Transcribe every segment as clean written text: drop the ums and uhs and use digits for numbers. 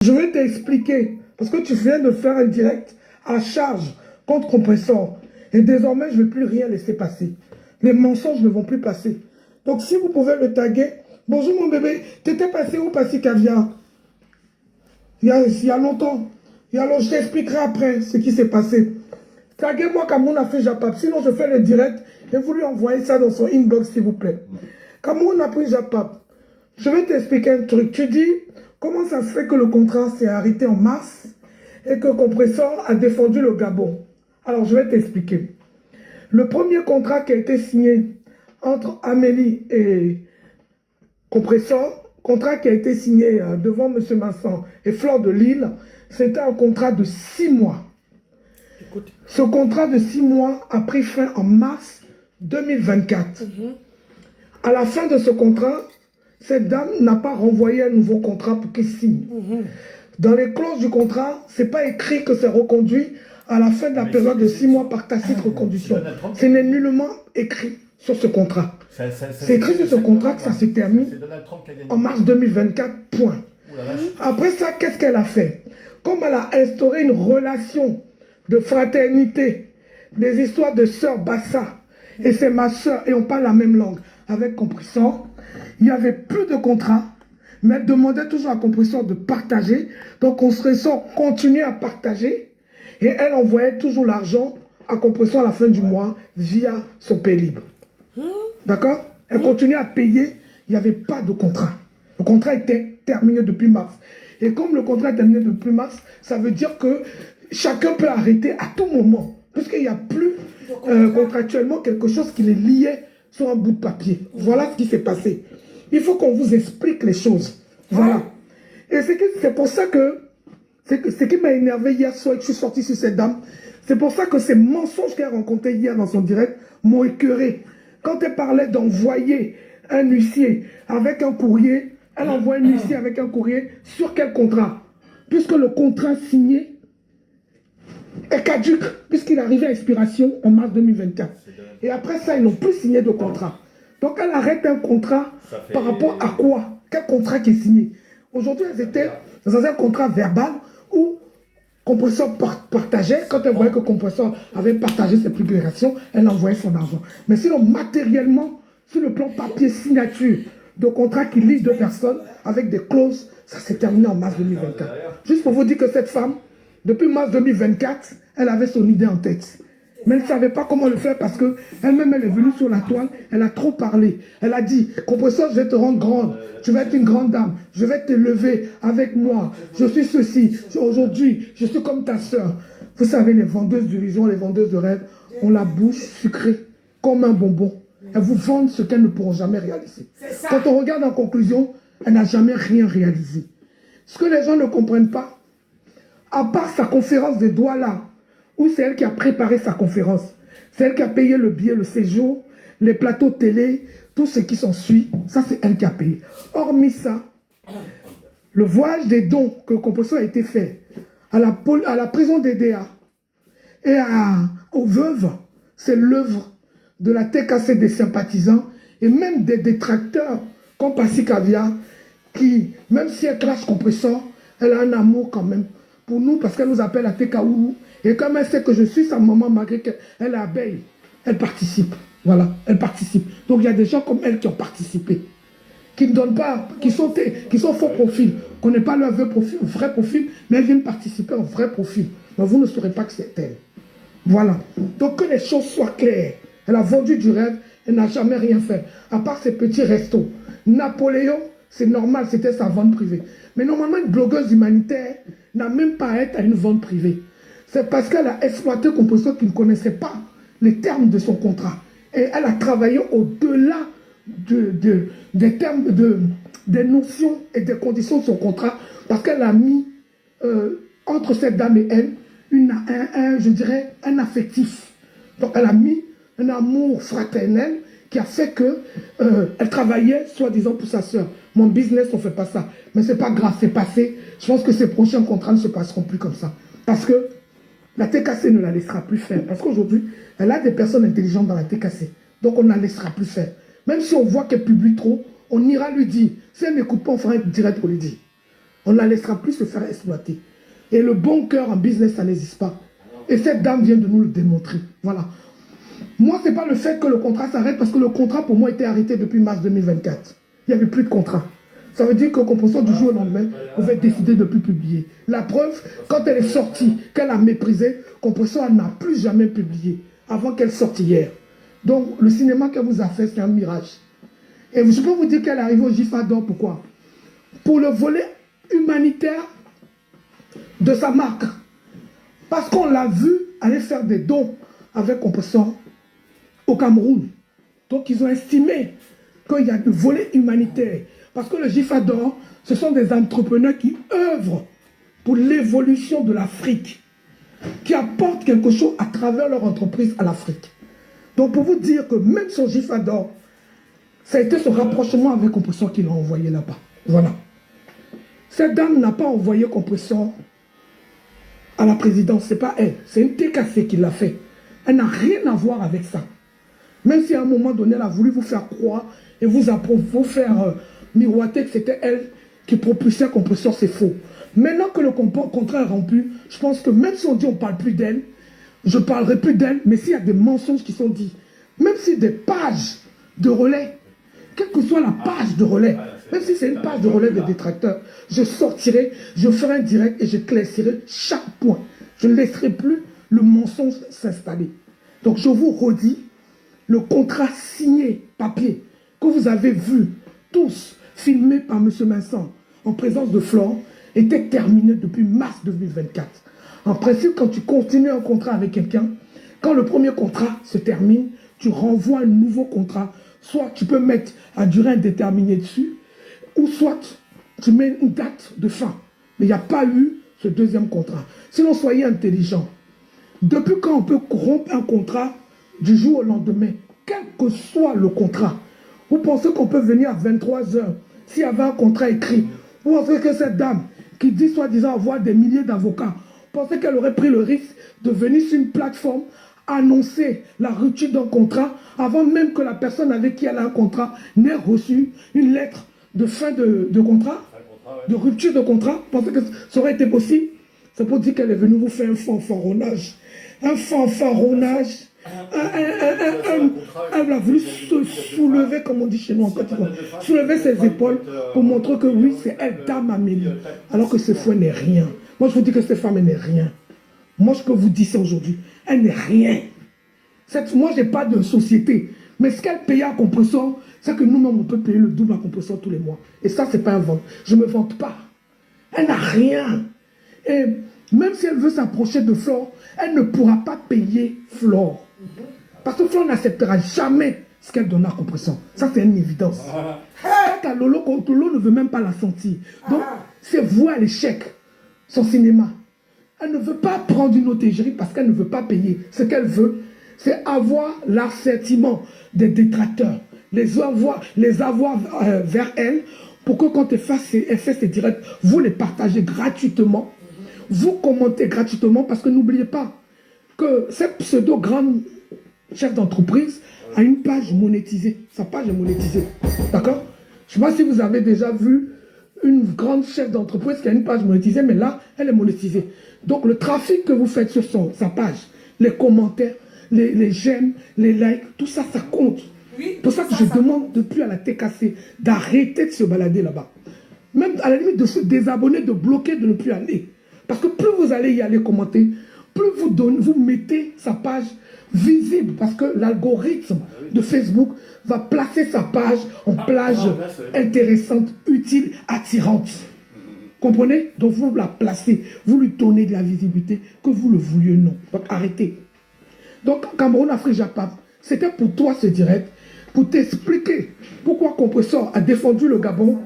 Je vais t'expliquer, parce que tu viens de faire un direct à charge contre compresseur. Et désormais, je ne vais plus rien laisser passer. Les mensonges ne vont plus passer. Donc, si vous pouvez le taguer, bonjour mon bébé, t'étais passé où, Passy Caviar? Il y a longtemps. Je t'expliquerai après ce qui s'est passé. Taguez-moi Cameroun a fait Japap. Sinon, je fais le direct et vous lui envoyez ça dans son inbox, s'il vous plaît. Cameroun a pris Japap. Je vais t'expliquer un truc. Tu dis, comment ça se fait que le contrat s'est arrêté en mars et que Compressor a défendu le Gabon? Alors, je vais t'expliquer. Le premier contrat qui a été signé entre Amélie et Compressor, contrat qui a été signé devant M. Masson et Flore de Lille, c'était un contrat de 6 mois. Écoute. Ce contrat de 6 mois a pris fin en mars 2024. À la fin de ce contrat, cette dame n'a pas renvoyé un nouveau contrat pour qu'il signe. Dans les clauses du contrat, ce n'est pas écrit que c'est reconduit à la fin de la période de 6 mois par tacite reconduction. Ce n'est nullement écrit sur ce contrat. C'est écrit sur ce contrat que ça se termine en mars 2024, point. Après ça, qu'est-ce qu'elle a fait? Comme elle a instauré une relation de fraternité, des histoires de sœur Bassa, et c'est ma sœur, et on parle la même langue, avec Compressor, il n'y avait plus de contrat, mais elle demandait toujours à Compressor de partager, donc Compressor continuait à partager, et elle envoyait toujours l'argent à Compressor à la fin du mois via son Pay libre. D'accord? Elle continuait à payer, il n'y avait pas de contrat. Le contrat était terminé depuis mars. Et comme le contrat est terminé depuis mars, ça veut dire que chacun peut arrêter à tout moment. Puisqu'il n'y a plus contractuellement quelque chose qui les liait sur un bout de papier. Voilà ce qui s'est passé. Il faut qu'on vous explique les choses. Voilà. Et c'est pour ça que ce qui m'a énervé hier soir et que je suis sorti sur cette dame, c'est pour ça que ces mensonges qu'elle a rencontrés hier dans son direct m'ont écœuré. Quand elle parlait d'envoyer un huissier avec un courrier, elle envoie un huissier avec un courrier sur quel contrat? Puisque le contrat signé est caduque, puisqu'il arrivait à expiration en mars 2024. Et après ça, ils n'ont plus signé de contrat. Donc elle arrête un contrat par rapport à quoi? Quel contrat qui est signé? Aujourd'hui, elles étaient dans un contrat verbal où Compressor partageait. Quand elle voyait que Compressor avait partagé ses publications, elle envoyait son argent. Mais sinon, matériellement, sur le plan papier, signature de contrat qui lie deux personnes avec des clauses, ça s'est terminé en mars 2024. Juste pour vous dire que cette femme, depuis mars 2024, elle avait son idée en tête. Mais elle ne savait pas comment le faire parce qu'elle-même, elle est venue sur la toile, elle a trop parlé. Elle a dit, Compressor, je vais te rendre grande, tu vas être une grande dame, je vais te lever avec moi, je suis ceci, aujourd'hui, je suis comme ta soeur. Vous savez, les vendeuses d'illusions, les vendeuses de rêves, ont la bouche sucrée comme un bonbon. Elles vous vendent ce qu'elles ne pourront jamais réaliser. Quand on regarde en conclusion, elle n'a jamais rien réalisé. Ce que les gens ne comprennent pas, à part sa conférence de Douala, où c'est elle qui a préparé sa conférence, c'est elle qui a payé le billet, le séjour, les plateaux télé, tout ce qui s'ensuit, ça c'est elle qui a payé. Hormis ça, le voyage des dons que le Compressor a été fait à la prison d'EDA et aux veuves, c'est l'œuvre de la TKC des sympathisants et même des détracteurs comme Passy Caviar, qui, même si elle classe Compressor, elle a un amour quand même pour nous parce qu'elle nous appelle à TKOU. Et comme elle sait que je suis sa maman, malgré qu'elle est abeille, elle participe. Voilà, elle participe. Donc il y a des gens comme elle qui ont participé, qui ne donnent pas, qui sont faux profils. On n'est pas leur vrai profil, mais elles viennent participer en vrai profil. Mais vous ne saurez pas que c'est elle. Voilà. Donc que les choses soient claires. Elle a vendu du rêve, elle n'a jamais rien fait, à part ses petits restos. Napoléon, c'est normal, c'était sa vente privée. Mais normalement, une blogueuse humanitaire n'a même pas à être à une vente privée. C'est parce qu'elle a exploité Compressor qui ne connaissait pas les termes de son contrat. Et elle a travaillé au-delà des termes, des notions et des conditions de son contrat, parce qu'elle a mis entre cette dame et elle, je dirais, un affectif. Donc elle a mis un amour fraternel qui a fait qu'elle travaillait, soi-disant, pour sa soeur. Mon business, on ne fait pas ça. Mais ce n'est pas grave, c'est passé. Je pense que ces prochains contrats ne se passeront plus comme ça. Parce que la TKC ne la laissera plus faire. Parce qu'aujourd'hui, elle a des personnes intelligentes dans la TKC. Donc on ne la laissera plus faire. Même si on voit qu'elle publie trop, on ira lui dire. Si elle n'écoute pas, on fera un direct pour lui dire. on ne la laissera plus se faire exploiter. Et le bon cœur en business, ça n'existe pas. Et cette dame vient de nous le démontrer. Voilà. Moi, ce n'est pas le fait que le contrat s'arrête, parce que le contrat, pour moi, était arrêté depuis mars 2024. Il n'y avait plus de contrat. Ça veut dire que Compression, du jour au lendemain, pouvait décider de ne plus publier. La preuve, quand elle est sortie, qu'elle a méprisé, Compression, elle n'a plus jamais publié, avant qu'elle sorte hier. Donc, le cinéma qu'elle vous a fait, c'est un mirage. Et je peux vous dire qu'elle arrive au GIFA d'or, pourquoi? Pour le volet humanitaire de sa marque. Parce qu'on l'a vu aller faire des dons avec Compression au Cameroun. Donc, ils ont estimé qu'il y a du volet humanitaire. Parce que le GIFA d'or, ce sont des entrepreneurs qui œuvrent pour l'évolution de l'Afrique, qui apportent quelque chose à travers leur entreprise à l'Afrique. Donc, pour vous dire que même son GIFA d'or, ça a été ce rapprochement avec Compression qu'il a envoyé là-bas. Voilà. Cette dame n'a pas envoyé Compression à la présidence, ce n'est pas elle. C'est une TKC qui l'a fait. Elle n'a rien à voir avec ça. Même si à un moment donné, elle a voulu vous faire croire et vous faire miroiter que c'était elle qui propulsait Compression, c'est faux. Maintenant que le contrat est rompu, je pense que même si on dit on ne parle plus d'elle, je ne parlerai plus d'elle, mais s'il y a des mensonges qui sont dits, même si des pages de relais, quelle que soit la page de relais, même si c'est une page de relais de détracteurs, je sortirai, je ferai un direct et je claircirai chaque point. Je ne laisserai plus le mensonge s'installer. Donc je vous redis, le contrat signé, papier, que vous avez vu tous, filmé par M. Vincent, en présence de Florent, était terminé depuis mars 2024. En principe, quand tu continues un contrat avec quelqu'un, quand le premier contrat se termine, tu renvoies un nouveau contrat. Soit tu peux mettre à durée indéterminée dessus, ou soit tu mets une date de fin. Mais il n'y a pas eu ce deuxième contrat. Sinon, soyez intelligents. Depuis quand on peut rompre un contrat du jour au lendemain, quel que soit le contrat? Vous pensez qu'on peut venir à 23 h s'il y avait un contrat écrit? Vous pensez que cette dame qui dit soi-disant avoir des milliers d'avocats, pensez qu'elle aurait pris le risque de venir sur une plateforme annoncer la rupture d'un contrat avant même que la personne avec qui elle a un contrat n'ait reçu une lettre de fin de contrat, de rupture de contrat? Vous pensez que ça aurait été possible? C'est pour dire qu'elle est venue vous faire un fanfaronnage. Un fanfaronnage. Elle a voulu se soulever, comme on dit chez nous en Côte d'Ivoire, soulever ses épaules pour montrer que oui, c'est elle, Dame Amélie. Alors que ce fou n'est rien. Moi, je vous dis que cette femme, elle n'est rien. Moi, je peux vous dire ça aujourd'hui. Elle n'est rien. Moi, je n'ai pas de société. Mais ce qu'elle paye à Compression, c'est que nous-mêmes, on peut payer le double à Compression tous les mois. Et ça, ce n'est pas un vente. Je ne me vante pas. Elle n'a rien. Et même si elle veut s'approcher de Flore, elle ne pourra pas payer Flore. Parce que Flore n'acceptera jamais ce qu'elle donne à Compression. Ça, c'est une évidence. Quant à Lolo, Lolo ne veut même pas la sentir. Donc, c'est voué à l'échec, son cinéma. Elle ne veut pas prendre une otagerie parce qu'elle ne veut pas payer. Ce qu'elle veut, c'est avoir l'assentiment des détracteurs, les avoir vers elle, pour que quand elle fait ses directs, vous les partagez gratuitement, vous commentez gratuitement, parce que n'oubliez pas que cette pseudo-grande chef d'entreprise a une page monétisée. Sa page est monétisée. D'accord? Je ne sais pas si vous avez déjà vu une grande chef d'entreprise qui a une page monétisée, mais là, elle est monétisée. Donc, le trafic que vous faites sur sa page, les commentaires, les j'aime, les likes, tout ça, ça compte. Oui, pour ça que je demande depuis à la TKC d'arrêter de se balader là-bas. Même à la limite de se désabonner, de bloquer, de ne plus aller. Parce que plus vous allez y aller commenter, plus vous mettez sa page visible. Parce que l'algorithme de Facebook va placer sa page en plage intéressante, utile, attirante. Comprenez? Donc vous la placez, vous lui donnez de la visibilité, que vous le vouliez ou non. Donc arrêtez. Donc Cameroun Afrique Japap, c'était pour toi ce direct, pour t'expliquer pourquoi Compression a défendu le Gabon.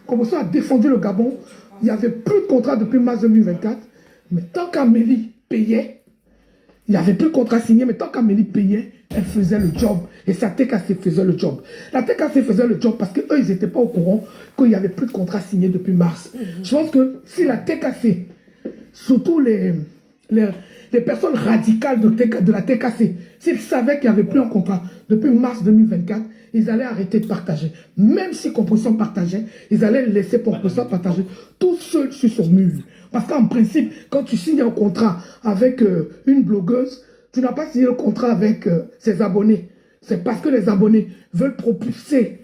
Compression a défendu le Gabon. Il n'y avait plus de contrat depuis mars 2024. Mais tant qu'Amélie payait, il n'y avait plus de contrat signé, mais tant qu'Amélie payait, elle faisait le job. Et sa TKC faisait le job. La TKC faisait le job parce qu'eux, ils n'étaient pas au courant qu'il n'y avait plus de contrat signé depuis mars. Je pense que si la TKC, surtout les personnes radicales de la TKC, S'ils savaient qu'il n'y avait plus un contrat depuis mars 2024, ils allaient arrêter de partager. Même si Composition partageait, ils allaient laisser Composition partager tout seul sur son mur. Parce qu'en principe, quand tu signes un contrat avec une blogueuse, tu n'as pas signé le contrat avec ses abonnés. C'est parce que les abonnés veulent propulser,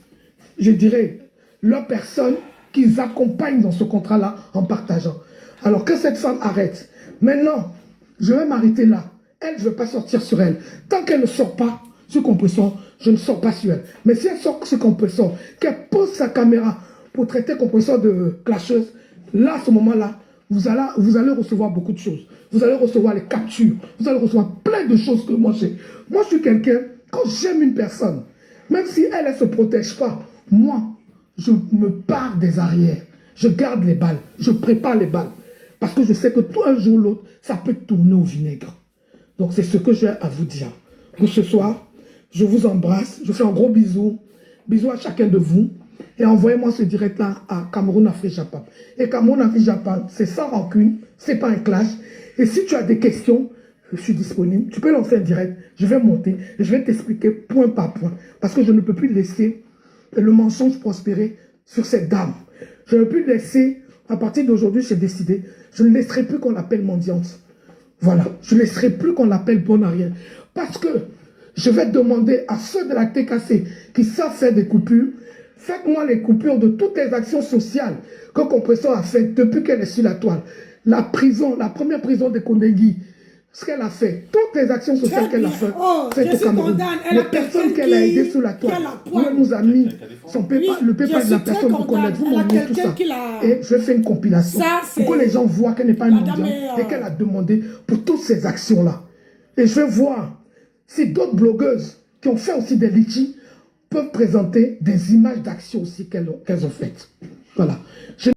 je dirais, leurs personnes qu'ils accompagnent dans ce contrat-là en partageant. Alors que cette femme arrête. Maintenant, je vais m'arrêter là. Elle, je ne vais pas sortir sur elle. Tant qu'elle ne sort pas sur Compression, je ne sors pas sur elle. Mais si elle sort sur Compression, qu'elle pose sa caméra pour traiter Compression de clasheuse, là, à ce moment-là, vous allez recevoir beaucoup de choses. Vous allez recevoir les captures. Vous allez recevoir plein de choses que moi j'ai. Moi, je suis quelqu'un, quand j'aime une personne, même si elle ne se protège pas, moi, je me pars des arrières. Je garde les balles. Je prépare les balles. Parce que je sais que tout un jour ou l'autre, ça peut tourner au vinaigre. Donc, c'est ce que j'ai à vous dire. Pour ce soir, je vous embrasse. Je fais un gros bisou. Bisous à chacun de vous. Et envoyez-moi ce direct-là à Cameroun Afrique Japan. Et Cameroun Afrique Japan, c'est sans rancune. C'est pas un clash. Et si tu as des questions, je suis disponible. Tu peux lancer un direct. Je vais monter. Et je vais t'expliquer point par point. Parce que je ne peux plus laisser le mensonge prospérer sur cette dame. Je ne peux plus laisser, à partir d'aujourd'hui, j'ai décidé, je ne laisserai plus qu'on l'appelle mendiante. Voilà, je ne laisserai plus qu'on l'appelle bonne à rien. Parce que je vais demander à ceux de la TKC qui savent faire des coupures, faites-moi les coupures de toutes les actions sociales que Compression a faites depuis qu'elle est sur la toile. La prison, la première prison de Kondengui, ce qu'elle a fait, toutes les actions sociales qu'elle a faites, faites au Cameroun. Les personnes qu'elle a aidées sous la toile, elle nous a mis le PayPal de la personne pour connaître, vous m'envoyez tout ça. Et je fais une compilation pour que les gens voient qu'elle n'est pas une mendiante et qu'elle a demandé pour toutes ces actions-là. Et je vais voir si d'autres blogueuses qui ont fait aussi des litchis peuvent présenter des images d'actions aussi qu'elles ont faites. Voilà.